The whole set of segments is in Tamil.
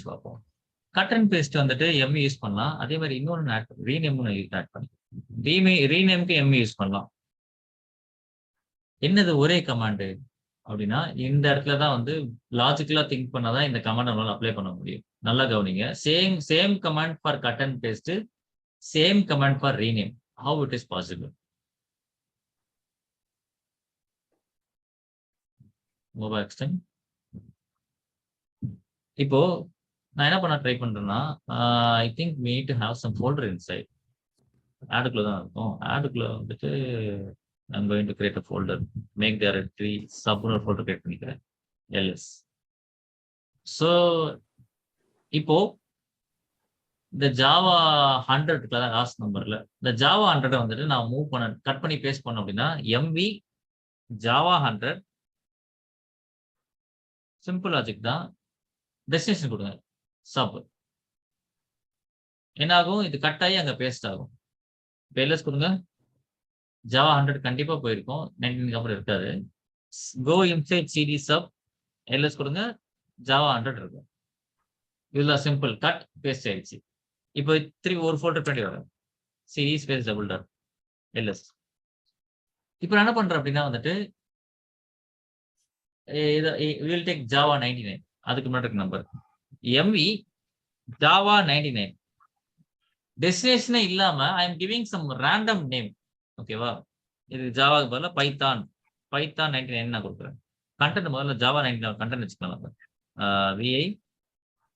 பார்ப்போம். கட் அண்ட் பேஸ்ட் வந்துட்டு எம் யூஸ் பண்ணலாம். அதே மாதிரி இன்னொன்னு ஆட் ரீநேம் ஆட் பண்ணி ரீநேம்க்கு எம் யூஸ் பண்ணலாம். என்னது ஒரே கமாண்டு அப்படின்னா இந்த இடத்துல தான் வந்து லாஜிக்கலா திங்க் பண்ணாதான் இந்த கமாண்ட் நம்மளால அப்ளை பண்ண முடியும். நல்லா கவனிங்க. Same command for cut and paste, same command for rename. How it is possible? Mobile extent. இப்போ நான் என்ன பண்ண ட்ரை பண்றேன்னா, I think we need to have some folder inside. ஆடுக்குள்ள தான் இருக்கும். ஆடுக்குள்ள வந்துட்டு I'm going to create a folder. Make directory subfolder folder create பண்ணிக்கிறேன். ls. So இப்போ இந்த ஜாவா 100 இருக்குல்ல லாஸ்ட் நம்பர்ல, இந்த ஜாவா 100 வந்துட்டு நான் மூவ் பண்ண கட் பண்ணி பேஸ்ட் பண்ணோம் அப்படின்னா mv ஜாவா 100 சிம்பிள் லாஜிக் தான். டெஸ்டினேஷன் கொடுங்க சப். என்ன ஆகும்? இது கட் ஆகி அங்க பேஸ்ட் ஆகும். இப்போ ls கொடுங்க. ஜாவா 100 கண்டிப்பா போயிருக்கும். 19 அப்புறம் இருக்காது. Go inside cd sub ls கொடுங்க. ஜாவா 100 இருக்கும். இதுல சிம்பிள் கட் பேஸ்ட் ஆயிடுச்சு. இப்போ திருப்பி ஒரு ஃபோல்டர் பண்ணி வரேன். cd space double dot ls. இப்போ நான் என்ன பண்றேன் அப்படின்னா வந்துட்டு வில் டேக் ஜாவா 99. அதுக்கு முன்னாடி இருக்க நம்பர் mv ஜாவா 99. டெஸ்டினேஷனே இல்லாம I am giving some random name. ஓகேவா? இது ஜாவாக்கு பதிலாக பைத்தான் 99 நான் கொடுக்குறேன். கண்டென்ட் முதல்ல ஜாவா 99 கண்டென்ட் வச்சுக்கலாம். vi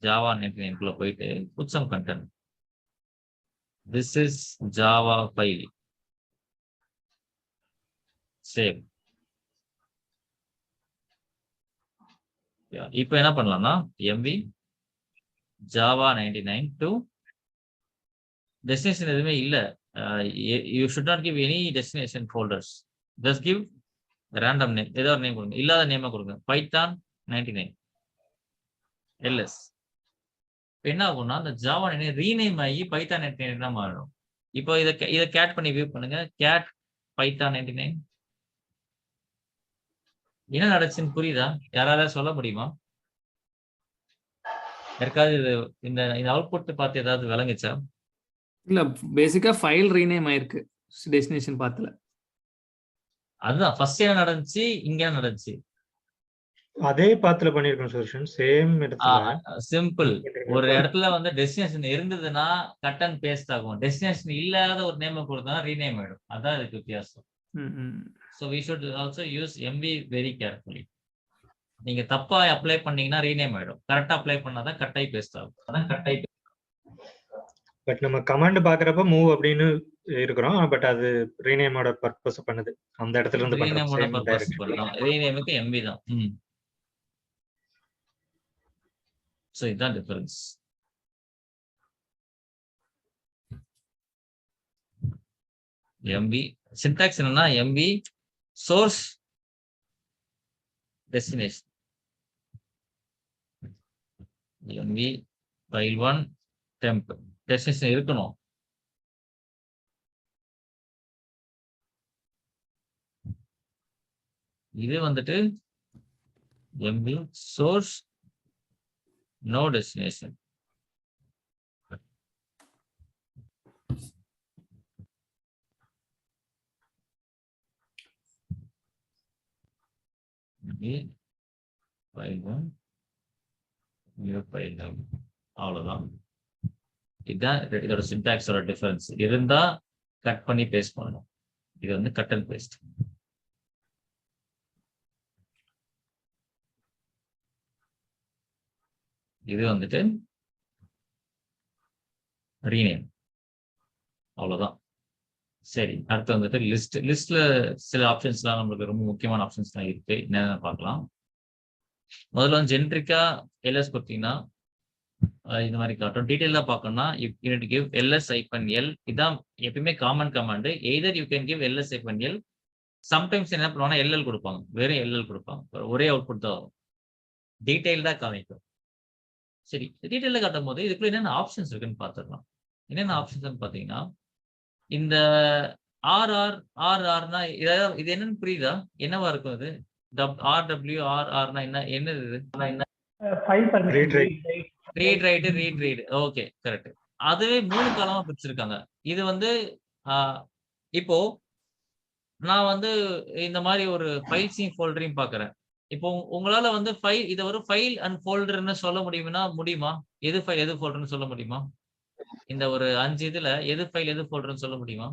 ஜாவா 99 குள்ள போயிட்டு put some content. This is Java file. Save. இப்போ என்ன பண்ணலாம்னா mv ஜாவா 99 டு டெஸ்டினேஷன் எதுவுமே இல்ல. You should not give any destination folders. Just give random name. ஏதோ ஒரு நேம் கொடுங்க. இல்லாத நேமா கொடுங்க. Python 99 ls. என்ன ஆகும்னா அந்த ஜாவா ரீநேம் ஆகி பைத்தான் 99 தான் மாறும். இப்போ இதை கேட் பண்ணி வியூ பண்ணுங்க. Cat Python 99. என்ன நடச்சுன்னு புரியுதா? யாராவது சொல்ல முடியுமா? யாருக்காவது இந்த அவுட்புட் பார்த்து ஏதாவது விளங்குச்சா? இல்ல, பேசிக்கா ஃபைல் ரீநேம் ஆயிருக்கு டெஸ்டினேஷன் பாத்துல. அதுதான் ஃபர்ஸ்ட் என்ன நடந்துச்சு, இங்க நடந்துச்சு. அதே பாத்துல பண்ணிருக்கோம் சொல்யூஷன். சேம் இடத்துல சிம்பிள். ஒரு இடத்துல வந்து டெஸ்டினேஷன் இருந்ததுன்னா கட் அண்ட் பேஸ்ட் ஆகும். டெஸ்டினேஷன் இல்லாத ஒரு நேம் கொடுத்தா ரீநேம் ஆயிடும். அதான் இதுக்கு வித்தியாசம். So we should also use mv very carefully. நீங்க தப்பா அப்ளை பண்ணீங்கன்னா ரீநேம் ஆயிடும். கரெக்டா அப்ளை பண்ணாதான் கட்டாய் பேஸ்ட் ஆகும். அதான் கட்டாய். பட் நம்ம கமாண்ட் பாக்குறப்ப மூவ் அப்படின்னு இருக்கிறோம். பட் அது ரீநேமோட பர்பஸ் பண்ணுது. அந்த இடத்துல இருந்து ரீநேமோட பர்பஸ் பண்ணலாம். ரீநேமுக்கு mv தான். சோ இதான் டிஃபரன்ஸ். mv சின்டாக்ஸ் என்னன்னா mv source destination, mv file1 temp. Destination இருக்கணும். இது வந்துட்டு mv source no destination. அவ்வளவுதான். இதுதான் இதோட சின்டாக்ஸோட டிஃபரன்ஸ். இருந்தா கட் பண்ணி பேஸ்ட் பண்ணணும். இது வந்து கட் அண்ட் பேஸ்ட். இது வந்துட்டு ரீநேம். அவ்வளவுதான். சரி, அடுத்து வந்துட்டு லிஸ்ட்ல சில ஆப்ஷன்ஸ்லாம் நம்மளுக்கு ரொம்ப முக்கியமான ஆப்ஷன்ஸ்லாம் இருக்கு. என்னென்ன பார்க்கலாம். முதல்ல வந்து ஜென்ரிக்கா ls கொடுத்தீங்கன்னா இந்த மாதிரி காட்டும். டீடைலா பார்க்கணும்னா யூனிட் கிவ் ls-l. இதான் எப்பயுமே common command. Either you can give ls-l. Sometimes என்ன பண்ணுவாங்கன்னா ll கொடுப்பாங்க. வெறும் ll கொடுப்பாங்க. ஒரே அவுட்புட் தான் வரும். டீடைல்டா காமிக்கும். சரி, டீடைல்ல காட்டும் போது இதுக்குள்ள என்னென்ன ஆப்ஷன்ஸ் இருக்குன்னு பார்த்துடலாம். என்னென்ன ஆப்ஷன்ஸ் பார்த்தீங்கன்னா இந்த ஆர்ஆர்னா இது என்னன்னு புரியுதா? என்னவா இருக்கும் இது? RW RRனா என்னது? இது என்ன? Read write read read okay correct. அதுவே 3 காலமா பிரிச்சிருக்காங்க. இது வந்து இப்போ நான் வந்து இந்த மாதிரி ஒரு ஃபைல்ஸையும் ஃபோல்டரையும் பார்க்குறேன். இப்போ உங்களால வந்து இத ஒரு ஃபைல் அண்ட் ஃபோல்டர்ன்னு சொல்ல முடியுமா? எது ஃபைல் எது ஃபோல்டர்ன்னு சொல்ல முடியுமா? இந்த ஒரு 5 இதுல எது ஃபைல் எது ஃபோல்டர்ன்னு சொல்ல முடியுமா?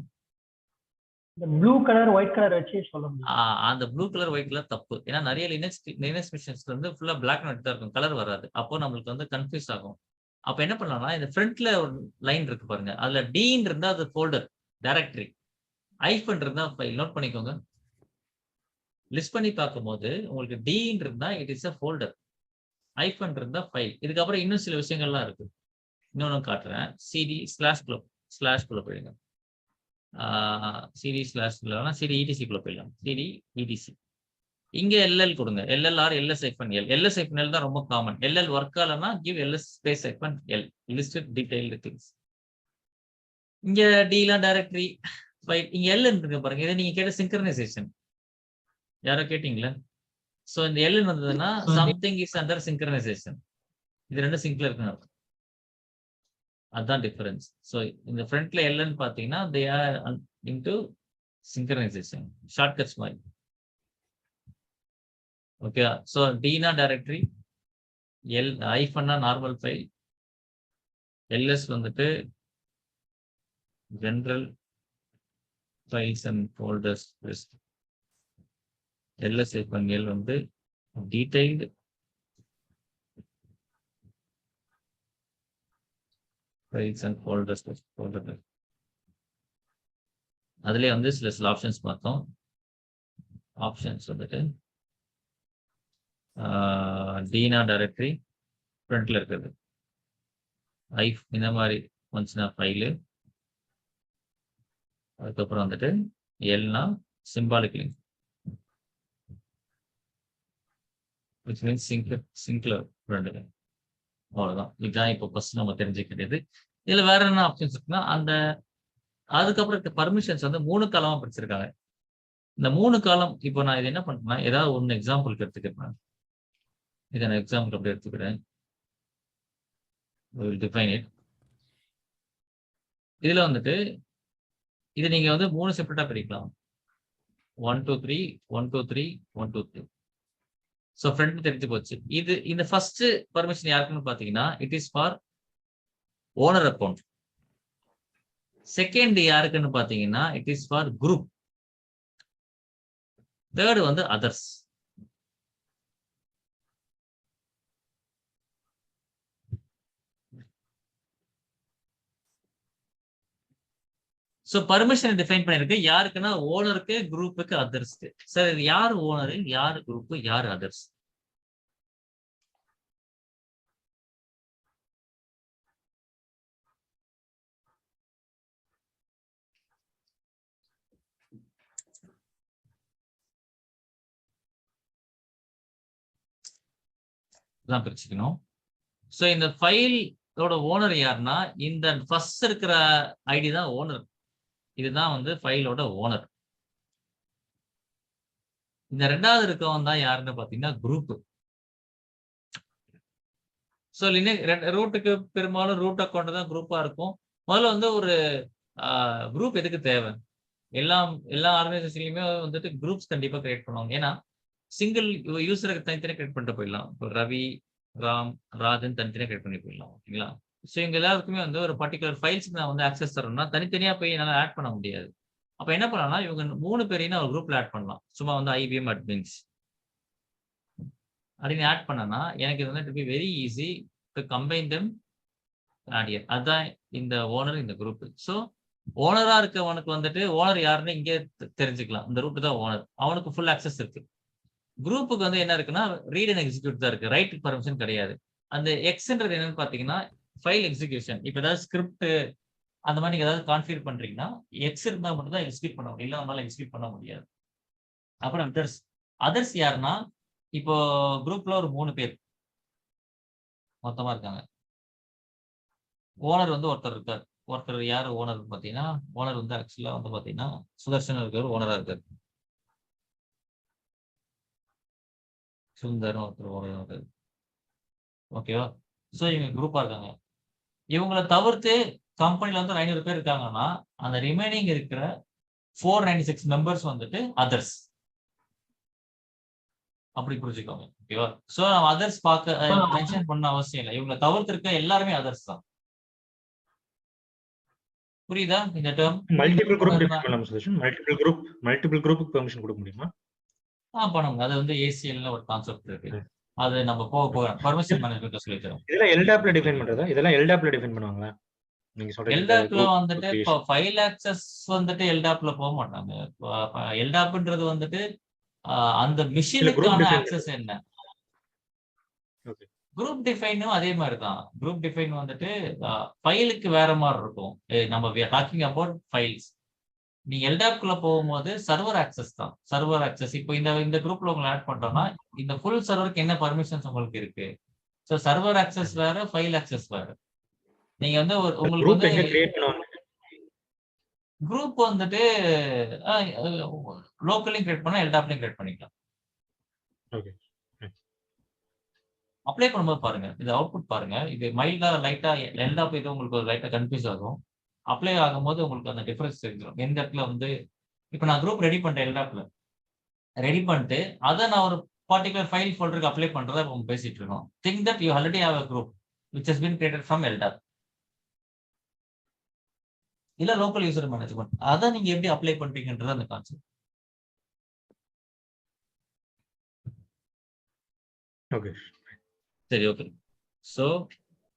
இந்த ப்ளூ கலர் ஒயிட் கலர் வச்சு சொல்ல முடியும். அந்த ப்ளூ கலர் ஒயிட் கலர் தப்பு. ஏன்னா நிறைய லினக்ஸ் மிஷின்ஸ்ல வந்து ஃபுல்லா பிளாக் அண்ட் ஒயிட் தான் இருக்கும். கலர் வராது. அப்போ நம்மளுக்கு வந்து கன்ஃபியூஸ் ஆகும். அப்ப என்ன பண்ணலாம்னா இந்த ஃப்ரண்ட்ல ஒரு லைன் இருக்கு பாருங்க. அதுல டீன்னு இருந்தா அது ஃபோல்டர் டைரக்டரி. ஐஃபன் இருந்தா ஃபைல். நோட் பண்ணிக்கோங்க. லிஸ்ட் பண்ணி பார்க்கும்போது உங்களுக்கு டீன்னு இருந்தா இட் இஸ் அ ஃபோல்டர். ஐஃபன் இருந்தா ஃபைல். இதுக்கப்புறம் இன்னும் சில விஷயங்கள்லாம் இருக்கு. இன்னொன்னு காட்டுறேன். சிடி/குள்ள போயிடுங்க. சிடி ஸ்லாஷ் இல்லைனா சிடி இடிசிக்குள்ள போயிடலாம். CD etc. இங்க எல்எல் கொடுங்க. LLR LS hyphen L. LS hyphen L தான் ரொம்ப காமன். எல்எல் ஒர்க் ஆகலன்னா give LS space hyphen L. Listed detailed things. இங்க டிலாம் டைரக்டரி ஃபைல். இங்க எல் இருக்கு பாருங்க. இதை நீங்க கேட்ட சிங்க்ரனைசேஷன். யாரோ கேட்டீங்களா? ஸோ இந்த எல் வந்ததுன்னா சம்திங் இஸ் அண்டர் சிங்க்ரனைசேஷன். இது ரெண்டும் சிங்க்ல இருக்குன்னு அதுதான் டிஃபரன்ஸ். ஸோ இந்த ஃப்ரண்ட்ல எல்ன்னு பார்த்தீங்கன்னா they are into synchronisation shortcuts மாதிரி. ஓகே. ஸோ டினா டைரக்டரி, எல் ஐஃபன்னா நார்மல் ஃபைல், எல்எஸ் வந்துட்டு general files and folders list. LS hyphen L வந்து detailed files and folders list. அதுலேயே வந்து சில ஆப்ஷன்ஸ் பார்த்தோம். ஆப்ஷன்ஸ் வந்துட்டு டீனா டைரக்டரி ஃப்ரண்ட்ல இருக்குது. இந்த மாதிரி வந்துச்சுன்னா ஃபைலு. அதுக்கப்புறம் வந்துட்டு எல்னா சிம்பாலிக் லிங்க் விச் மீன்ஸ் சிங்க்ல ஃப்ரண்ட். அவ்வளோதான். இதுதான் இப்போ ஃபர்ஸ்ட் நம்ம தெரிஞ்சுக்கிட்டது. இதுல வேற என்ன ஆப்ஷன்ஸ் இருக்குன்னா அதுக்கப்புறம் இருக்க பர்மிஷன்ஸ் வந்து 3 காலமா பிரிச்சிருக்காங்க. இந்த 3 காலம் இப்போ நான் இது என்ன பண்றேன்னா ஏதாவது ஒன்று எக்ஸாம்பிளுக்கு எடுத்துக்கிறேன். இதை நான் எக்ஸாம்பிள் அப்படி எடுத்துக்கிறேன். Define it. இதுல வந்துட்டு இது நீங்க வந்து 3 செப்பரேட்டா பிரிக்கலாம். 1 2 3 1 2 3 1 2 3. ஸோ ஃப்ரெண்ட் தெரிஞ்சு போச்சு. இந்த ஃபர்ஸ்ட் பர்மிஷன் யாருக்குன்னு பாத்தீங்கன்னா it is for owner account. Second யாருக்குன்னு பாத்தீங்கன்னா it is for group. Third வந்து அதர்ஸ். ஸோ பர்மிஷன் டிஃபைன் பண்ணிருக்கு. யாருக்குன்னா ஓனருக்கு, குரூப்புக்கு, அதர்ஸ்க்கு. சார் இது யார் ஓனரு, யார் குரூப், யார் அதர்ஸ்? தான் பிரிச்சுக்கணும். ஸோ இந்த ஃபைலோட ஓனர் யாருன்னா இந்த ஃபர்ஸ்ட் இருக்கிற ஐடி தான் ஓனர். இதுதான் வந்து ஃபைலோட ஓனர். இந்த ரெண்டாவது இருக்கவன் தான் யாருன்னு பாத்தீங்கன்னா குரூப். ஸோ ரூட்டுக்கு பெரும்பாலும் ரூட் அக்கௌண்ட் தான் குரூப்பா இருக்கும். முதல்ல வந்து ஒரு குரூப் எதுக்கு தேவை? எல்லா ஆர்கனைசேஷன்லயுமே வந்துட்டு குரூப்ஸ் கண்டிப்பா கிரியேட் பண்ணுவாங்க. ஏன்னா சிங்கிள் யூசருக்கு தனித்தனியாக கிரியேட் பண்ணிட்டு போயிடலாம். இப்போ ரவி, ராம், ராஜன் தனித்தனியாக கிரியேட் பண்ணி போயிடலாம். ஓகேங்களா? ஸோ எங்க எல்லாருக்குமே வந்து ஒரு பர்டிகுலர் ஃபைல்ஸ்க்கு நான் வந்து ஆக்சஸ் தரணும்னா தனித்தனியா போய் என்னால் ஆட் பண்ண முடியாது. அப்ப என்ன பண்ணலாம்னா இவங்க 3 பேரையும் ஒரு குரூப்ல ஆட் பண்ணலாம். சும்மா வந்து ஐபிஎம் அட்மின்ஸ் அப்படின்னு ஆட் பண்ணனா எனக்கு இது வந்து very easy to combine them ஆடியர். அதுதான் இந்த ஓனர், இந்த குரூப். ஸோ ஓனரா இருக்கவனுக்கு வந்துட்டு ஓனர் யாருன்னு இங்கே தெரிஞ்சுக்கலாம். இந்த ரூட் தான் ஓனர். அவனுக்கு ஃபுல் ஆக்சஸ் இருக்கு. குரூப்புக்கு வந்து என்ன இருக்குன்னா ரீட் அண்ட் எக்ஸிக்யூட் தான் இருக்கு. ரைட் பர்மிஷன் கிடையாது. அந்த எக்ஸ்ன்றது என்னன்னு பாத்தீங்கன்னா ஃபைல் எக்ஸிகியூஷன். இப்போ ஏதாவது ஸ்கிரிப்ட் அந்த மாதிரி நீங்க ஏதாவது கான்ஃபிகர் பண்றீங்கன்னா எக்ஸ் இருந்தா மட்டும் தான் எக்ஸிக்யூட் பண்ண முடியும். இல்லாம எக்ஸிக்யூட் பண்ண முடியாது. அப்புறம் அதர்ஸ் யாருன்னா இப்போ குரூப்ல ஒரு 3 பேர் மொத்தமா இருக்காங்க. ஓனர் வந்து ஒருத்தர் இருக்கார். ஒருத்தர் யாரு ஓனர் பாத்தீங்கன்னா ஓனர் வந்து ஆக்சுவலா வந்து பாத்தீங்கன்னா சுதர்ஷன் இருக்காரு, ஓனரா இருக்காரு. சுந்தர் ஒருத்தர் ஓனர் இருக்காரு. ஓகேவா? ஸோ இவங்க குரூப்பா இருக்காங்க. இவங்கள தவிர்த்து கம்பெனில வந்து 500 பேர் இருக்காங்கன்னா, அந்த ரிமைனிங் இருக்கிற 496 மெம்பர்ஸ் வந்துட்டு அதர்ஸ். அப்படி புரிஞ்சுக்கோங்க. ஓகேவா? ஸோ நம்ம அதர்ஸ் மென்ஷன் பண்ண அவசியம் இல்லை. இவங்கள தவிர்த்து இருக்க எல்லாருமே அதர்ஸ் தான். புரியுதா இந்த டேர்ம்? மல்டிபிள் குரூப் டிஃபைன் பண்ணலாம் சுதர்ஷன். மல்டிபிள் குரூப்புக்கு பெர்மிஷன் கொடுக்க முடியுமா? பண்ணுங்க. அது வந்து ஏசிஎல்னு ஒரு கான்செப்ட் இருக்கு. அது நம்ம போக பர்மிஷன் மேனேஜ்மெண்ட்ல சொல்லி தரோம். இதெல்லாம் எல்டாப்ல டிஃபைன் பண்றதா? இதெல்லாம் எல்டாப்ல டிஃபைன் பண்ணுவாங்களா? நீங்க சொல்ற எல்டாப்ல வந்துட்டு இப்போ ஃபைல் ஆக்சஸ் வந்துட்டு எல்டாப்ல போக மாட்டாங்க. எல்டாப்ன்றது வந்துட்டு அந்த மிஷினுக்கான ஆக்சஸ் என்ன? குரூப் டிஃபைனும் அதே மாதிரி தான். குரூப் டிஃபைன் வந்துட்டு ஃபைலுக்கு வேற மாதிரி இருக்கும். நம்ம டாக்கிங் அபவுட் ஃபைல்ஸ். நீங்க எல்டாப்குள்ள போகும்போது சர்வர் ஆக்சஸ் தான். சர்வர் ஆக்சஸ் இப்போ இந்த குரூப்ல உங்களை ஆட் பண்றோம்னா இந்த ஃபுல் சர்வருக்கு என்ன பர்மிஷன்ஸ் உங்களுக்கு இருக்கு? ஸோ சர்வர் ஆக்சஸ் வேற, ஃபைல் ஆக்சஸ் வேற. நீங்க வந்து உங்களுக்கு வந்து குரூப் வந்துட்டு லோக்கலையும் கிரியேட் பண்ணா எல்டாப்லையும் கிரியேட் பண்ணிக்கலாம். அப்ளை பண்ணும்போது பாருங்க, இது அவுட்புட் பாருங்க. இது மைல்டா லைட்டா எல்டாப் இது உங்களுக்கு ஒரு லைட்டா கன்ஃபியூஸ் ஆகும். அப்ளை ஆகும்போது உங்களுக்கு அந்த டிஃபரன்ஸ் தெரிஞ்சிடும். எந்த இடத்துல வந்து இப்போ நான் குரூப் ரெடி பண்ணிட்டேன் எல்டாப்ல. ரெடி பண்ணிட்டு அதை நான் ஒரு பர்டிகுலர் ஃபைல் ஃபோல்டருக்கு அப்ளை பண்றதா இப்போ பேசிட்டு இருக்கோம். Think that you already have a group which has been created from LDAP. இல்ல லோக்கல் யூசர் மேனேஜ்மெண்ட். அதை நீங்க எப்படி அப்ளை பண்றீங்கன்றது அந்த கான்செப்ட். ஓகே சரி, ஓகே. ஸோ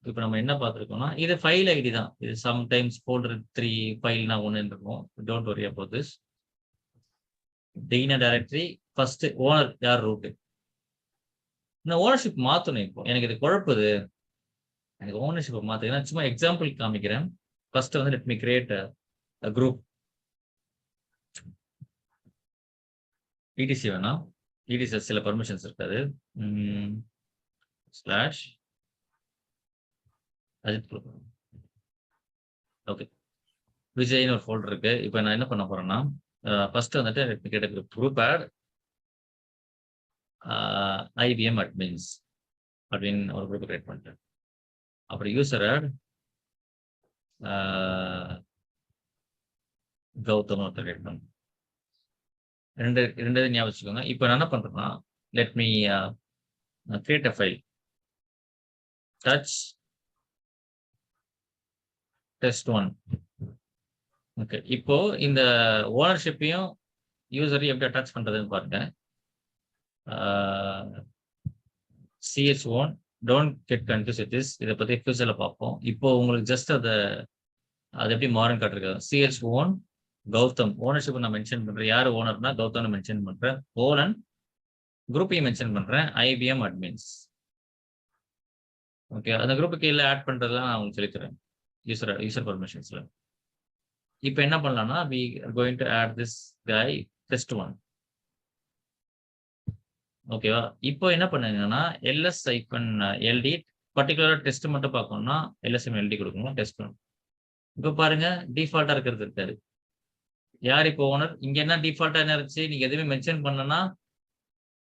இப்போ நம்ம என்ன பார்த்துருக்கோம்னா இது ஃபைல் ஐடி தான். இது சம்டைம்ஸ் ஃபோல்டர் 3 ஃபைல்னா 1 இருக்கும். Don't worry about this. டீன டைரக்டரி ஃபர்ஸ்ட் ஓனர் யார் ரூட். இந்த ஓனர்ஷிப் மாற்றணும். இப்போ எனக்கு இது குழப்புது. எனக்கு ஓனர்ஷிப்பை மாற்ற சும்மா எக்ஸாம்பிள் காமிக்கிறேன். ஃபர்ஸ்ட் வந்து let me create a group. ETC வேணாம். ETC சில பர்மிஷன்ஸ் இருக்காது. ஸ்லாஷ் அஜித். ஓகே, விஜய்னு ஒரு ஃபோல்டர் இருக்கு. இப்போ நான் என்ன பண்ண போறேன்னா ஃபர்ஸ்ட் வந்துட்டு let me create a group add IBM admins அப்படின்னு ஒரு குரூப் கிரியேட் பண்ணிட்டேன். அப்புறம் யூசர் ஆட் கௌதம் ஒருத்தர் கிரியேட் பண்ணேன். ரெண்டு ஞாபகம் வச்சுக்கோங்க. இப்போ நான் என்ன பண்றேன்னா let me create a file touch test1. Okay, இப்போ இந்த ஓனர்ஷிப்பையும் யூசரையும் எப்படி அட்டாச் பண்றதுன்னு பாருங்க. ch1 don't get confuse with this. இதை பத்தி ஃபியூச்சர்ல பார்ப்போம். இப்போ உங்களுக்கு ஜஸ்ட் அது எப்படி மாறுன்னு காட்டுறது. ch1 கௌதம் ஓனர்ஷிப் நான் மென்ஷன் பண்றேன். யார் ஓனர்னா கௌதம் மென்ஷன் பண்றேன். ஓலன் குரூப்பையும் மென்ஷன் பண்றேன். IBM admins. ஓகே, அந்த குரூப்பு கீழே ஆட் பண்றதுலாம் நான் உங்களுக்கு சொல்லித்தரேன் யூசர் பர்மிஷன்ஸ்ல. இப்போ என்ன பண்ணலாம்னா we are going to add this guy test1. ஓகேவா? இப்போ என்ன பண்ணுங்கன்னா ls-ld பர்டிகுலரா டெஸ்ட் மட்டும் பார்க்கணும்னா ls-ld கொடுக்கணும். test1. இப்போ பாருங்க டிஃபால்ட்டா இருக்கிறது இருக்காரு. யார் இப்போ ஓனர்? இங்க என்ன டிஃபால்ட்டா என்ன இருந்துச்சு? நீங்க எதுவுமே மென்ஷன் பண்ணனா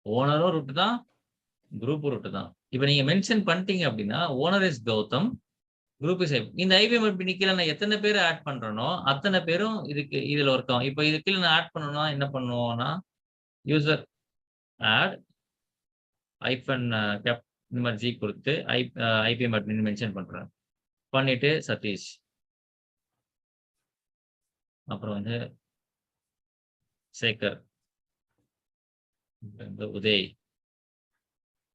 ஓனரும் ரூட் தான், குரூப் ரூட் தான். இப்போ நீங்க மென்ஷன் பண்ணிட்டீங்க அப்படின்னா owner is Gautham, group is இந்த IBM admin கீழே நான் எத்தனை பேர் ஆட் பண்றேனோ அத்தனை பேரும் இதுல ஒர்க் ஆகும். இப்போ இது கீழே நான் ஆட் பண்ணணும்னா என்ன பண்ணுவோம்னா யூசர் ஆட் ஐஃபன் கேப் இந்த மாதிரி ஜி கொடுத்து IBM admin மென்ஷன் பண்றேன். பண்ணிட்டு சதீஷ், அப்புறம் வந்து சேகர், உதய்,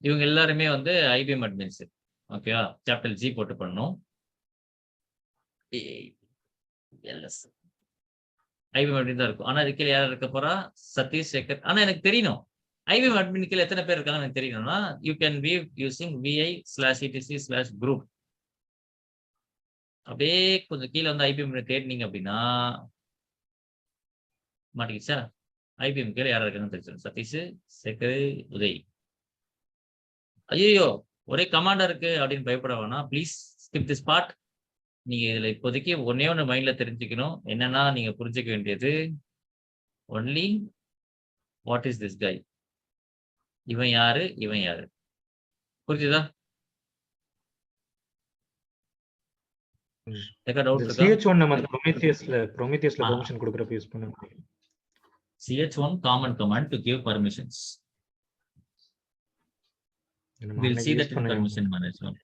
இவங்க எல்லாருமே வந்து IBM admins. ஓகேவா? கேபிட்டல் G போட்டு பண்ணணும். IBM admin தான் இருக்கும். ஆனா இது கீழே யார் இருக்க போறா? சதீஷ், சேகர். ஆனா எனக்கு தெரியணும் IBM admin கீழே எத்தனை பேர் இருக்காங்க எனக்கு தெரியணும்னா you can view using vi/etc/group. அப்படியே கொஞ்சம் கீழே வந்து IBM தேடினீங்க அப்படின்னா மாட்டிக்கிச்சா? IBM கீழே யாரா இருக்காங்கன்னு தெரிஞ்சிடும். சதீஷ், சேகர், உதய். ஐயோ ஒரே கமாண்டா இருக்கு அப்படின்னு பயப்பட வேணாம். Please skip this part. நீங்க இதுல இப்போதைக்கு ஒண்ணு மைண்ட்ல தெரிஞ்சுக்கணும். என்னன்னா நீங்க புரிஞ்சுக்க வேண்டியது only what is this guy. இவன் யாரு, இவன் யாரு, புரிஞ்சுதா? ஏக்கா டவுட் இந்த இருக்கா? CH1 நம்ம அந்த ப்ரொமீத்தியஸ்ல ஆ. பெர்மிஷன் கொடுக்கறப்ப யூஸ் பண்ணுவோம். CH1 common command to give permissions. நம்ம We'll அன்னைக்கு see that யூஸ் in பண்ண permission management.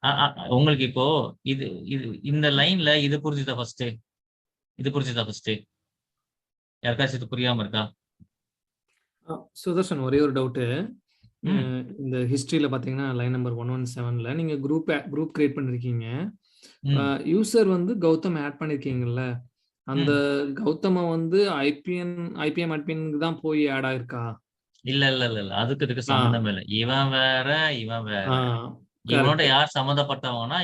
உங்களுக்கு இப்போ இது இது இந்த லைன்ல இது புரிஞ்சுதா ஃபர்ஸ்ட்? இது புரிஞ்சுதா ஃபர்ஸ்ட்? யாருக்காச்சும் இது புரியாம இருக்கா? சுதர்ஷன் ஒரே ஒரு டவுட்டு. ம். இந்த ஹிஸ்டரியில பார்த்தீங்கன்னா லைன் நம்பர் 117ல நீங்க குரூப் கிரியேட் பண்ணிருக்கீங்க. ம். யூசர் வந்து கௌதம் ஆட் பண்ணிருக்கீங்கல்ல, அந்த கௌதம வந்து ஐபிஎம் அட்மினுக்கு தான் போய் ஆட் ஆயிருக்கா? இல்ல இல்ல இல்ல இல்ல. அதுக்கு இதுக்கு சம்பந்தமே இல்ல. இவன் வேற, இவன் வேற. இவனோட கரெக்ட். யார் சம்மந்தப்பட்டவங்கன்னா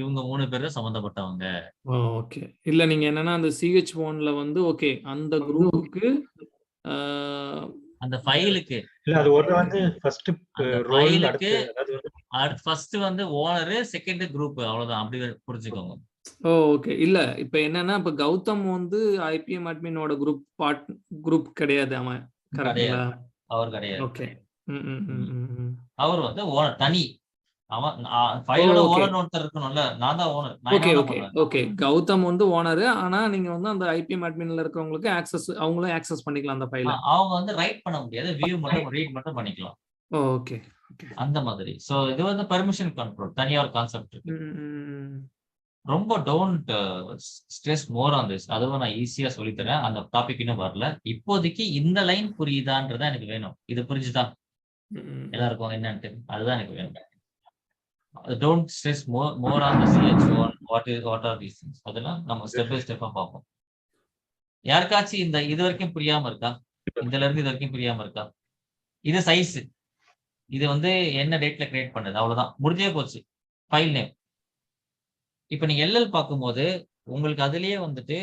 இவங்க 3 பேர் தான் சம்மந்தப்பட்டவங்க. ஓகே. இல்ல நீங்க என்னன்னா அந்த CH1ல வந்து ஓகே அந்த குரூப்புக்கு அந்த ஃபைலுக்கு இல்ல அது ஒரு வந்து ஃபர்ஸ்ட் அந்த ரோல் ஃபைலுக்கு அடுத்து அது வந்து ஃபர்ஸ்ட் வந்து ஓனர், செகண்ட் குரூப், அவ்வளவுதான். அப்படி புரிஞ்சுக்கோங்க. ஓகே. இல்ல இப்ப என்னன்னா இப்ப கௌதம் வந்து ஐபிஎம் அட்மினோட குரூப் கிடையாது அவன். கரெக்ட்டுங்களா? கிடையாது. அவர் கிடையாது. ஓகே. ம், ம், ம், ம், ம். அவர் வந்து ஓனர் தனி. அவன் ஃபைலோட ஓகே. ஓனர் ஒருத்தர் இருக்கணும்ல. நான் தான் ஓனர். நான் ஓகே, என்ன ஓகே, பண்ணுவேன்? ஓகே. கௌதம் வந்து ஓனரு. ஆனா நீங்க வந்து அந்த ஐபிஎம் அட்மின்ல இருக்கவங்களுக்கு அவங்களும் ஆக்சஸ் பண்ணிக்கலாம் அந்த ஃபைல. அவங்க வந்து ரைட் பண்ண முடியாது. வியூ மட்டும் ரீட் மட்டும் பண்ணிக்கலாம். Okay, okay. அந்த மாதிரி. சோ இது வந்து பெர்மிஷன் கண்ட்ரோல். தனியா ஒரு கான்செப்ட் இருக்கு. ம், ம், ம். ரொம்ப don't stress more on this. அதுவும் நான் ஈஸியா சொல்லித்தரேன். அந்த டாபிக் இன்னும் வரல. இப்போதைக்கு இந்த லைன் புரியுதான்றதா எனக்கு வேணும். இது புரிஞ்சுதா ம். எல்லாருக்கும் என்னன்ட்டு? அதுதான் எனக்கு வேணும். Don't stress more on the CH1 what are these things. அதெல்லாம் நம்ம ஸ்டெப் பை ஸ்டெப்பா பார்ப்போம். யாருக்காச்சும் இந்த இது வரைக்கும் புரியாம இருக்கா? இதுல இருந்து இது வரைக்கும் புரியாம இருக்கா? இது சைஸ். இது வந்து என்ன டேட்ல கிரியேட் பண்ணது, அவ்வளவுதான். முடிஞ்சே போச்சு. File name. இப்ப நீங்க எல்எல் பார்க்கும்போது உங்களுக்கு அதுலயே வந்துட்டு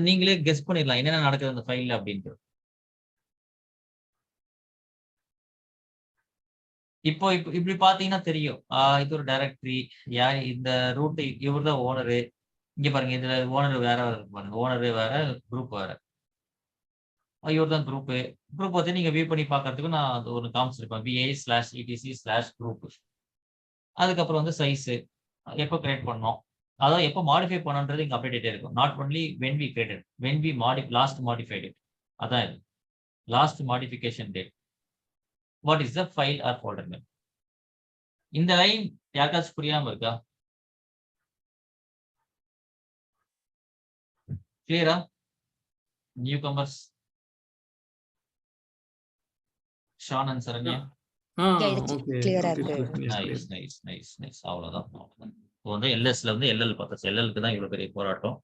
நீங்களே கெஸ் பண்ணிடலாம் என்னென்ன நடக்குது அந்த ஃபைல்ல அப்படின்ட்டு. இப்போ இப்படி பாத்தீங்கன்னா தெரியும். இது ஒரு டைரக்டரி. இந்த ரூட் இவர் தான் ஓனரு. இங்க பாருங்க, இதுல ஓனர் வேற பாருங்க. ஓனரு வேற, குரூப் வேற. இவர் தான் குரூப். குரூப் வந்து நீங்க வியூ பண்ணி பாக்குறதுக்கு நான் அது ஒரு காமிச்சிருப்பேன். VA/etc/group. அதுக்கப்புறம் வந்து சைஸ் எப்போ கிரியேட் பண்ணோம், அதாவது எப்போ மாடிஃபை பண்ணன்றது இங்க அப்டேட் இருக்கும். Not only when we created, when we last modified it. அதான் இது last modification date. What is the file or folder name. இந்த லைன் யாருக்காச்சும் புரியாம இருக்கா? கிளியரா? Newcomers Shan and Saranya. Okay. கிளியரா இருக்கு. Nice nice nice nice. அவ்வளவுதான். இப்போ வந்து எல்எஸ்ல வந்து எல்எல் பார்த்தாச்சு. எல்எல்க்கு தான் இவ்வளவு பெரிய போராட்டம்.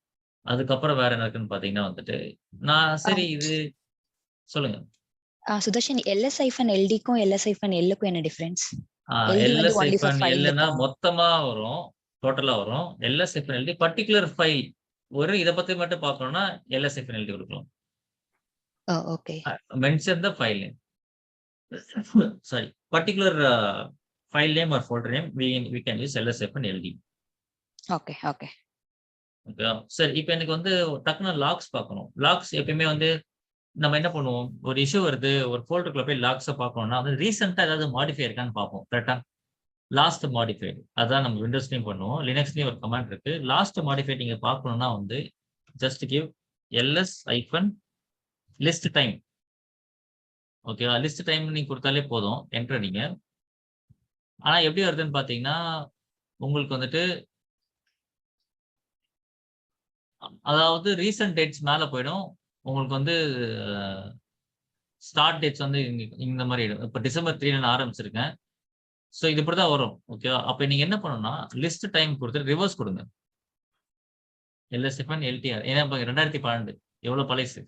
அதுக்கப்புறம் வேற என்ன இருக்குன்னு பாத்தீங்கன்னா வந்துட்டு நான் சரி இது சொல்லுங்க. சுதர்ஷன், LS-LD-க்கும் LS-L-க்கும் என்ன டிஃபரன்ஸ்? LS-L மொத்தமா வரும், டோட்டலா வரும். LS-LD பர்டிகுலர் ஃபைல் ஒரு இத பத்தி மட்டும் பார்க்கணும்னா LS-LD கொடுக்கலாம். Okay. Mention the file name. Sorry, particular file name R folder name we can use LS-LD. Okay, okay. Okay. சரி, இப்போ எனக்கு வந்து டக்குனு லாக்ஸ் பார்க்கணும். லாக்ஸ் எப்பயுமே வந்து நம்ம என்ன பண்ணுவோம், ஒரு இஷ்யூ வருது, ஒரு ஃபோல்டருக்குள்ள போய் லாக்ஸை பார்க்கணும்னா வந்து ரீசெண்டாக ஏதாவது மாடிஃபை இருக்கான்னு பார்ப்போம். கரெக்டா? லாஸ்ட் மாடிஃபைடு அதான் நம்ம விண்டோஸ்லையும் பண்ணுவோம், லினக்ஸ்லையும் ஒரு கமாண்ட் இருக்கு. லாஸ்ட் மாடிஃபை நீங்க பார்க்கணும்னா வந்து ஜஸ்ட் கிவ் ls-list டைம். ஓகேவா? லிஸ்ட் டைம் நீங்க கொடுத்தாலே போதும், என்டர் அடிங்க. ஆனா எப்படி வருதுன்னு பாத்தீங்கன்னா உங்களுக்கு வந்துட்டு அதாவது ரீசன்ட் டேட்ஸ் மேல போயிடும். உங்களுக்கு வந்து ஸ்டார்ட் டேட்ஸ் வந்து இந்த மாதிரி இப்போ December 3 நான் ஆரம்பிச்சிருக்கேன். ஸோ இது இப்படிதான் வரும். ஓகேவா? அப்போ நீங்க என்ன பண்ணணும்னா லிஸ்ட் டைம் கொடுத்து ரிவர்ஸ் கொடுங்க. LS-LTR. ஏன்னா இப்போ 2012 எவ்வளவு பழைசு.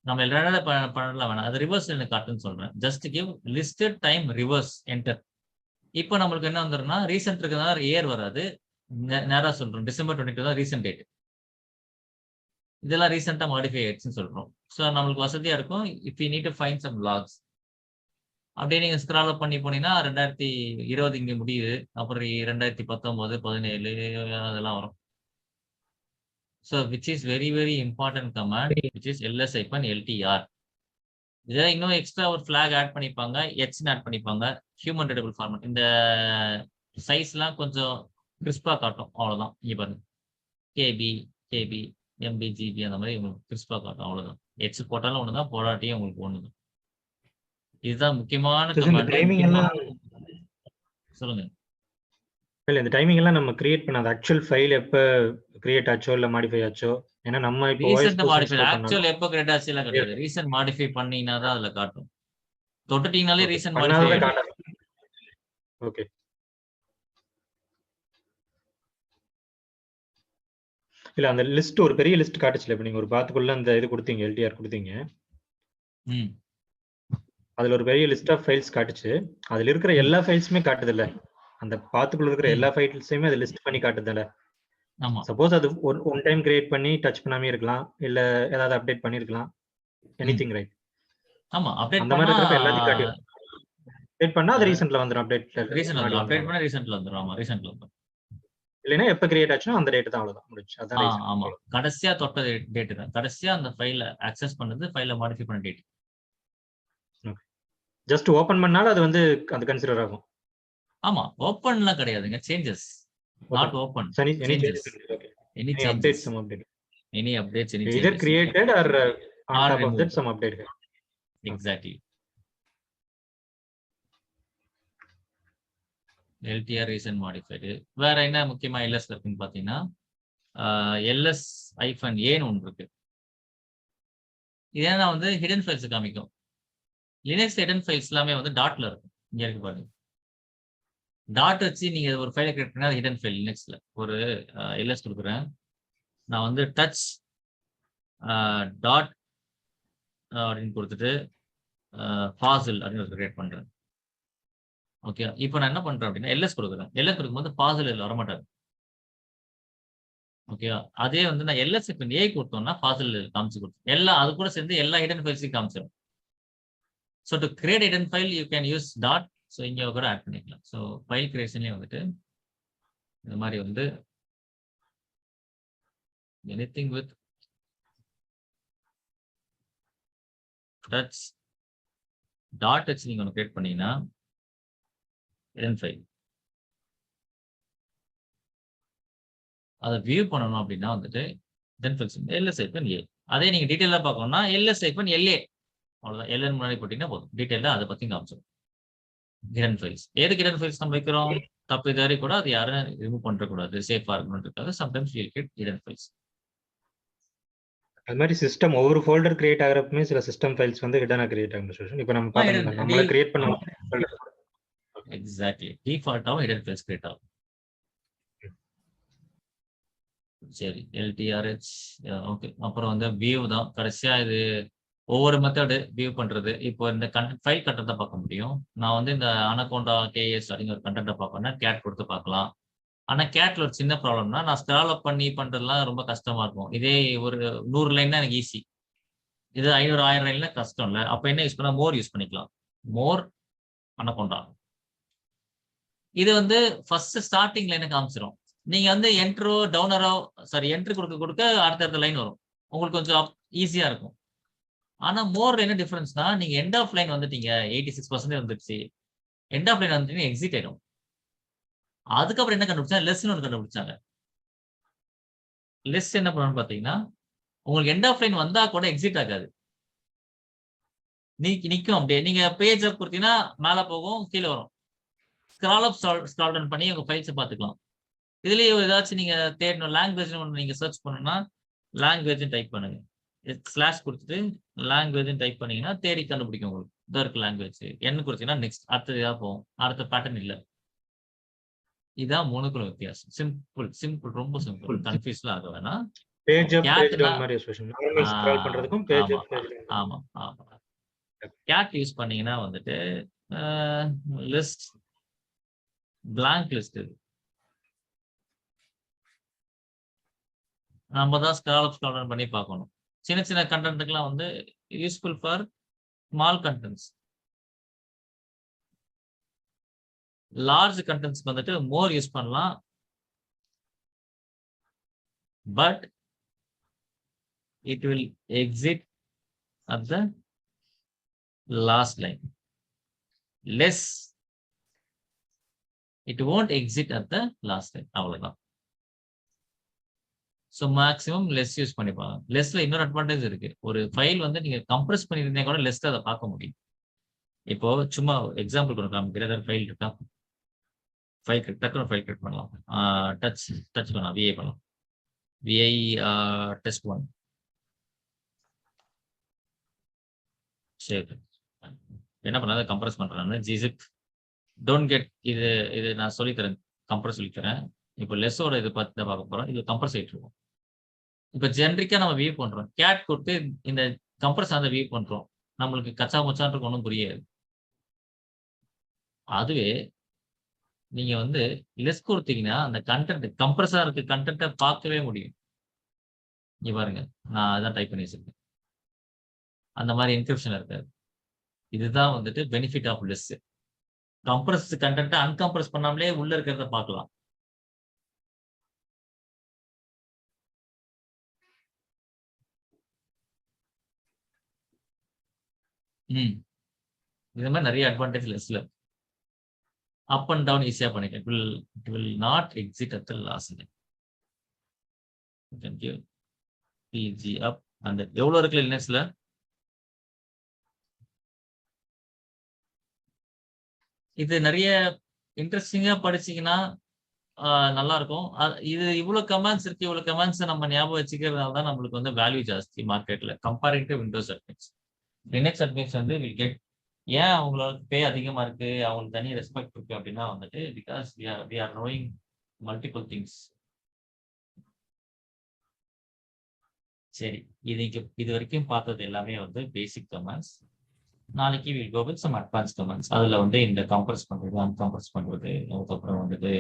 நம்ம 2012 வேணாம், அது ரிவர்ஸ் எனக்கு காட்டுன்னு சொல்றேன். Just give list time reverse, enter. இப்போ நம்மளுக்கு என்ன வந்துருன்னா ரீசெண்ட் இருக்கிறதுனால ஏர் வராது. நேரா சொல்றோம் December 22 தான் ரீசெண்ட் டேட். இதெல்லாம் ரீசெண்டா மாடிஃபை ஆயிடுச்சுன்னு சொல்றோம். ஸோ நம்மளுக்கு வசதியா இருக்கும். If you need to find some logs அப்படியே நீங்க ஸ்க்ரால் அப் பண்ணி போனீங்கன்னா 2020 இங்க முடியுது. அப்புறம் 2019, 17 அதெல்லாம் வரும். So which is very very important command, which is LS-LTR. இதில் இன்னும் எக்ஸ்ட்ரா ஒரு ஃபிளாக் ஆட் பண்ணிப்பாங்க, எக்ஸ்ன்னு ஆட் பண்ணிப்பாங்க. Human readable format. இந்த சைஸ்லாம் கொஞ்சம் கிறிஸ்பா காட்டும் அவ்வளவுதான். இங்க பாருங்க கேபி கேபி எம்பி ஜிபி அந்த மாதிரி உங்களுக்கு கிறிஸ்பா காட்டும் அவ்வளவுதான். எக்ஸ் போட்டாலும் ஒண்ணுதான், போடாட்டியும் உங்களுக்கு ஒண்ணுதான். இதுதான் முக்கியமான இந்த கமாண்ட். டைமிங் முக்கியமான எல்லாம் சொல்லுங்க. இல்ல இந்த டைமிங் எல்லாம் நம்ம கிரியேட் பண்ண அந்த ஆக்சுவல் ஃபைல் எப்ப கிரியேட் ஆச்சோ இல்ல மாடிஃபை ஆச்சோ, ஏன்னா நம்ம இப்போ OS recent portion modify store actual பண்ணாலும் எப்போ கிரியேட் ஆச்சு எல்லாம் கிடையாது. ரீசெண்ட் மாடிஃபை பண்ணீங்கன்னா தான் அதுல காட்டும். தொட்டுட்டீங்கனாலே ஓகே ரீசெண்ட் மாடிஃபை பண்ணாததை ஆயிடும். காட்டாது. ஓகே இல்ல அந்த லிஸ்ட் ஒரு பெரிய லிஸ்ட் காட்டுச்சுல, இப்ப நீங்க ஒரு பாத்துக்குள்ள அந்த இது கொடுத்தீங்க, எல்டிஆர் கொடுத்தீங்க, ம் அதுல ஒரு பெரிய லிஸ்ட் ஆஃப் ஃபைல்ஸ் காட்டுச்சு. அதுல இருக்கிற எல்லா ஃபைல்ஸுமே காட்டுது இல்ல, அந்த பாத்துக்குள்ள இருக்கிற ம். எல்லா ஃபைல்ஸையுமே அது லிஸ்ட் பண்ணி காட்டுதுல்ல. ஆமா சப்போஸ் அது ஒன் டைம் கிரியேட் பண்ணி டச் பண்ணாமே இருக்கலாம், இல்ல ஏதாவது அப்டேட் பண்ணிருக்கலாம், எனிதிங் ரைட். ஆமா அப்டேட் அந்த மாதிரி பண்ணா இருக்கிறப்ப எல்லாத்தையும் காட்டி அப்டேட் பண்ணா அது ரீசென்ட்ல வந்துரும், அப்டேட்ல ரீசெண்ட் முன்னாடி வந்துடும். அப்டேட் வந்துரும். பண்ணா ரீசெண்ட்ல வந்துடும். ஆமா ரீசெண்ட்ல வந்துடும். இல்லைன்னா எப்ப கிரியேட் ஆச்சுன்னா அந்த டேட் தான், அவ்வளவுதான் முடிச்சு. அதான் ரீசன். ஆமா கடைசியா தொட்ட டேட் தான். கடைசியா அந்த ஃபைலை அக்சஸ் பண்ணது, ஃபைலை மாடிஃபை பண்ண டேட். ஜஸ்ட் ஓபன் பண்ணாலும் அது வந்து அது கன்சிடர் ஆகும். ஆமா ஓப்பன்லாம் கிடையாதுங்க. Changes not open. Any changes changes? Okay. Any Any update, changes some update. Any updates any Either changes created or on Or top of that removed. some update. Exactly. LTR recent modified. வேற என்ன முக்கியமா எல்எஸ் இருக்குன்னு பாத்தீங்கன்னா எல்எஸ் ஐஃபன் ஏன்னு ஒன்று இருக்கு. இதே வந்து ஹிடன் ஃபைல்ஸ் காமிக்கும். லினக்ஸ் ஹிடன் ஃபைல்ஸ் எல்லாமே வந்து டாட்ல இருக்கும். இங்க இருக்கு பாருங்க. டாட் வச்சு நீங்க ஒரு ஃபைலை கிரியேட் பண்ணா ஹிடன் ஃபைல் லினக்ஸ்ல. ஒரு எல்எஸ் கொடுக்குறேன். நான் வந்து டச் டாட் அப்படின்னு கொடுத்துட்டு ஃபாசில் அப்படின்னு கிரியேட் பண்றேன். ஓகே இப்போ நான் என்ன பண்றேன் அப்படின்னா எல்எஸ் கொடுக்குறேன். எல்எஸ் கொடுக்கும்போது ஃபாசில் இதில் வரமாட்டாரு. ஓகே அதே வந்து நான் எல்எஸ் இப்போ ஏ கொடுத்தோம்னா ஃபாசில் காமிச்சு கொடுத்தேன். எல்லாம் அது கூட சேர்ந்து எல்லா ஹிடன் ஃபைல்ஸையும் காமிச்சிடும். So to create hidden file you can use dot. So இங்கே கூட ஆட் பண்ணிக்கலாம். ஸோ ஃபைல் கிரியேஷன்லேயே வந்துட்டு இந்த மாதிரி வந்து எனிதிங் வித் டச் டாட் வச்சு நீங்கள் ஒன்று கிரியேட் பண்ணீங்கன்னா ஹிடன் ஃபைல் அதை வியூ பண்ணணும் அப்படின்னா வந்துட்டு ஹிடன் ஃபைல்ஸ் எல்எஸ் ஐஃபன் ஏ. அதே நீங்கள் டீட்டெயிலாக பார்க்கணும்னா எல்எஸ் ஐஃபன் எல்ஏ அவ்வளோதான். எல்என் முன்னாடி போட்டிங்கன்னா போதும். டீட்டெயிலாக அதை பற்றி காமிச்சிடும். ஹிடன் ஃபைல்ஸ் எதுக்கு ஹிடன் ஃபைல்ஸ் நம்ம வைக்கிறோம்? தப்பு இதாரி கூட அது யாரும் ரிமூவ் பண்ணக்கூடாது, சேஃபாக இருக்கணுன்றதுக்காக sometimes will get hidden files. அது மாதிரி சிஸ்டம் ஒவ்வொரு ஃபோல்டர் கிரியேட் ஆகிறப்பமே சில சிஸ்டம் ஃபைல்ஸ் வந்து ஹிடனா கிரியேட் ஆகும். இப்போ நம்ம பார்த்தோம்னா நம்மள கிரியேட் பண்ண எக்ஸாக்ட்லி டிஃபால்ட்டாகவும் ஹிடன் ஃபைல்ஸ் கிரியேட் ஆகும். சரி எல்டிஆர்ஹெச் ஓகே. அப்புறம் வந்து வியூ தான் கடைசியா. இது ஒவ்வொரு மெத்தடு வியூ பண்றது. இப்போ இந்த கண்டென்ட் ஃபைல் கண்டென்ட்டை பார்க்க முடியும். நான் வந்து இந்த அனகோண்டா கேஎஸ் அப்படிங்கிற ஒரு கண்டென்ட்டை பார்க்கணும்னா கேட் கொடுத்து பார்க்கலாம். ஆனால் கேட்ல ஒரு சின்ன ப்ராப்ளம்னா நான் ஸ்க்ரால் அப் பண்ணி பண்றதுலாம் ரொம்ப கஷ்டமா இருக்கும். இதே ஒரு 100 லைன் எனக்கு ஈஸி. இது 500 1000 லைன்ல கஷ்டம் இல்லை. அப்போ என்ன யூஸ் பண்ணா மோர் யூஸ் பண்ணிக்கலாம். மோர் அனகோண்டா. இது வந்து ஃபர்ஸ்ட் ஸ்டார்டிங் லைனை காமிச்சிடும். நீங்க வந்து என்ட்ரோ டவுனரோ என்ட்ரி கொடுக்க அடுத்தடுத்த லைன் வரும். உங்களுக்கு கொஞ்சம் ஈஸியா இருக்கும். ஆனா மோர் என்ன டிஃபரன்ஸ்னா நீங்க எண்ட் ஆஃப் லைன் வந்துட்டீங்க 86% வந்துருச்சு. எண்ட் ஆஃப் லைன் வந்துட்டீங்க எக்ஸிட் ஆயிடும். அதுக்கப்புறம் என்ன கண்டுபிடிச்சாங்க? லெஸ்ன்னு ஒன்று கண்டுபிடிச்சாங்க. லெஸ் என்ன பண்ணணும்னு பாத்தீங்கன்னா உங்களுக்கு எண்ட் ஆஃப் லைன் வந்தா கூட எக்ஸிட் ஆகாது. நிற்கும் அப்படியே. நீங்க பேஜ் அப் கொடுத்தீங்கன்னா மேல போகும், கீழே வரும். ஸ்க்ரால் அப் ஸ்க்ரால் டவுன் பண்ணி உங்க ஃபைல்ஸை பார்த்துக்கலாம். இதுலயே ஏதாச்சும் நீங்க தேடணும் லாங்குவேஜ் ஒன்று நீங்க சர்ச் பண்ணணும்னா லாங்குவேஜ் டைப் பண்ணுங்க. ஸ்லாஷ் கொடுத்துட்டு லாங்குவேஜ் டைப் பண்ணீங்கன்னா தேடி கண்டுபிடிக்கும் உங்களுக்கு. இதா இருக்கு லாங்குவேஜ். என்ன கொடுத்தீங்கன்னா நெக்ஸ்ட் அடுத்தது ஏதாவது போகும். அடுத்த பேட்டர்ன் இல்லை. இதான் மூணுக்குள்ள வித்தியாசம். சிம்பிள் ரொம்ப சிம்பிள். கன்ஃபியூஸ்லாம் ஆக வேணாம். பேஜ் அப் பேஜ் டவுன் மாதிரி ஸ்பெஷல். நார்மல் ஸ்க்ரால் பண்றதுக்கும் பேஜ் அப் பேஜ் டவுன். ஆமா ஆமா. கேட் யூஸ் பண்ணீங்கன்னா வந்துட்டு லிஸ்ட் blank லிஸ்ட். இது நம்ம தான் ஸ்க்ரால் அப் ஸ்க்ரால் டவுன் பண்ணி பார்க்கணும். சின்ன சின்ன கண்டென்ட்டுக்கெல்லாம் வந்து useful for small contents. Large கண்டென்ட்ஸ்க்கு வந்துட்டு மோர் யூஸ் பண்ணலாம். But it will exit at the last line. Less it won't exit at the last line. அவ்வளவுதான். ஸோ மேக்ஸிமம் லெஸ் யூஸ் பண்ணிப்பாங்க. லெஸ்ல இன்னொரு அட்வான்டேஜ் இருக்கு. ஒரு ஃபைல் வந்து நீங்க கம்ப்ரஸ் பண்ணியிருந்தா கூட லெஸ்ல அதை பார்க்க முடியும். இப்போ சும்மா எக்ஸாம்பிள் கூட காமிக்கிறேன். ஏதாவது ஃபைல் இருக்கா? ஃபைல் டக்குனு ஃபைல் கிரியேட் பண்ணலாம். டச் பண்ணலாம். விஐ பண்ணலாம். VI test 1. சரி, என்ன பண்ணாத கம்ப்ரஸ் பண்றாங்க. gzip டோன்ட் கெட் இது நான் சொல்லித்தரேன். கம்ப்ரஸ் சொல்லித்தரேன். இப்போ லெஸ்ஸோட இது பார்த்து தான் பார்க்க போறோம். இது கம்ப்ரஸ் ஆயிட்டு இருக்கும். இப்போ ஜென்ரிக்கா நம்ம வியூ பண்றோம். கேட் கொடுத்து இந்த கம்ப்ரஸ் அந்த வியூ பண்றோம். நம்மளுக்கு கச்சா முச்சான்றது ஒன்றும் புரியாது. அதுவே நீங்க வந்து லெஸ் கொடுத்தீங்கன்னா அந்த கண்டென்ட் கம்ப்ரஸா இருக்க கண்டென்ட்டை பார்க்கவே முடியும். இங்க பாருங்க, நான் அதான் டைப் பண்ணி வச்சிருக்கேன். அந்த மாதிரி என்கிரிப்ஷன் இருக்காது. இதுதான் வந்துட்டு பெனிஃபிட் ஆஃப் லெஸ். கம்ப்ரஸ் கண்டென்ட்டை அன்கம்ப்ரஸ் பண்ணாமலே உள்ள இருக்கிறத பார்க்கலாம். இது மாதிரி நிறைய அட்வான்டேஜ் லெஸ்ல. அப் அண்ட் டவுன் ஈஸியா பண்ணிக்கலாம். It will not exit at the last line. Thank you. PG up and எவ்வளவு இருக்கு லினக்ஸ்ல? இது நிறைய இன்ட்ரெஸ்டிங்கா படிச்சீங்கன்னா நல்லா இருக்கும். இது இவ்வளவு கமாண்ட்ஸ் இருக்கு. இவ்வளவு கமாண்ட்ஸ் நம்ம ஞாபகம் வச்சுக்கிறதுனால தான் நம்மளுக்கு வந்து வேல்யூ ஜாஸ்தி மார்க்கெட்ல comparing to Windows admins. Linux admins வந்து வில் கெட். ஏன் அவங்களுக்கு பே அதிகமா இருக்கு, அவங்களுக்கு தனி ரெஸ்பெக்ட் இருக்கு அப்படின்னா வந்துட்டு because we are knowing multiple things. சரி, இது வரைக்கும் பார்த்தது எல்லாமே வந்து பேசிக் கமாண்ட்ஸ். நாளைக்கு will go with some advance commands. அதுல வந்து இந்த கம்ப்ரஸ் பண்றது, அன்கம்ப்ரஸ் பண்றது, அதுக்கப்புறம் வந்துட்டு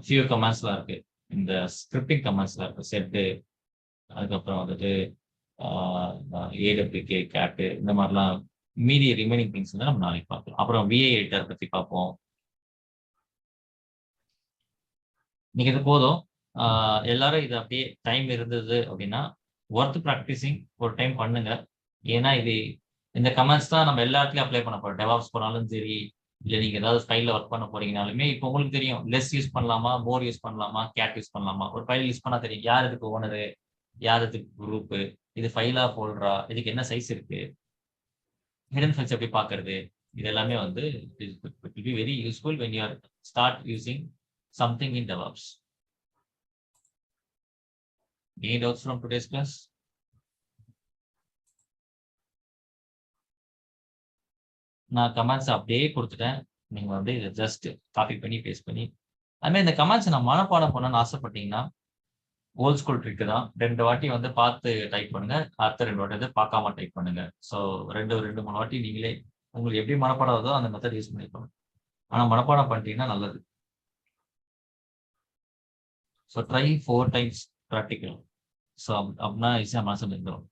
ஃபியூ கமாண்ட்ஸ்லாம் இருக்கு. இந்த ஸ்கிரிப்டிங் கமாண்ட்ஸ்லாம் இருக்கு. செட்டு, அதுக்கப்புறம் வந்துட்டு ஏடபிள்யூகே கேட்டு, இந்த மாதிரிலாம் மீதி ரிமைனிங் திங்ஸ் வந்து நம்ம நாளைக்கு பார்க்கலாம். அப்புறம் விஐ எடிட்டர் பத்தி பார்ப்போம். நீங்க இது போதும். எல்லாரும் இது அப்படியே டைம் இருந்தது அப்படின்னா ஒர்த் ப்ராக்டிசிங் ஒரு டைம் பண்ணுங்க. ஏன்னா இந்த கமெண்ட்ஸ் தான் நம்ம எல்லா இடத்துலையும் அப்ளை பண்ண போறோம். டெவாப்ஸ் போனாலும் சரி, இல்லை நீங்க ஏதாவது ஃபைல்ல ஒர்க் பண்ண போறீங்கனாலுமே இப்போ உங்களுக்கு தெரியும் லெஸ் யூஸ் பண்ணலாமா, மோர் யூஸ் பண்ணலாமா, கேட் யூஸ் பண்ணலாமா. ஒரு ஃபைல் யூஸ் பண்ணா தெரியும் யார் இதுக்கு ஓனரு, யார் இதுக்கு குரூப்பு, இது ஃபைலா ஃபோல்டரா, இதுக்கு என்ன சைஸ் இருக்கு, ஹிடன் ஃபைல்ஸ் எப்படி பார்க்கறது, இது எல்லாமே வந்து it will be very useful when you are start using something in DevOps. Any doubts from today's class? நான் கமெண்ட்ஸ் அப்படியே கொடுத்துட்டேன். நீங்க வந்து இதை ஜஸ்ட் காப்பி பண்ணி பேஸ்ட் பண்ணி, அதுமாதிரி இந்த கமெண்ட்ஸ் நான் மனப்பாடம் பண்ணணும்னு ஆசைப்பட்டீங்கன்னா ஓல்ட் ஸ்கூல் ட்ரிக் தான். 2 வாட்டி வந்து பார்த்து டைப் பண்ணுங்க, அடுத்த 2 வாட்டி வந்து பார்க்காம டைப் பண்ணுங்க. ஸோ 2-3 வாட்டி நீங்களே உங்களுக்கு எப்படி மனப்பாடம் ஆகுதோ அந்த மெத்தட் யூஸ் பண்ணிக்கணும். ஆனால் மனப்பாடம் பண்ணிட்டீங்கன்னா நல்லது. So try 4 times practical. So அப்படின்னா ஈஸியாக மனசில் இருந்துடும்.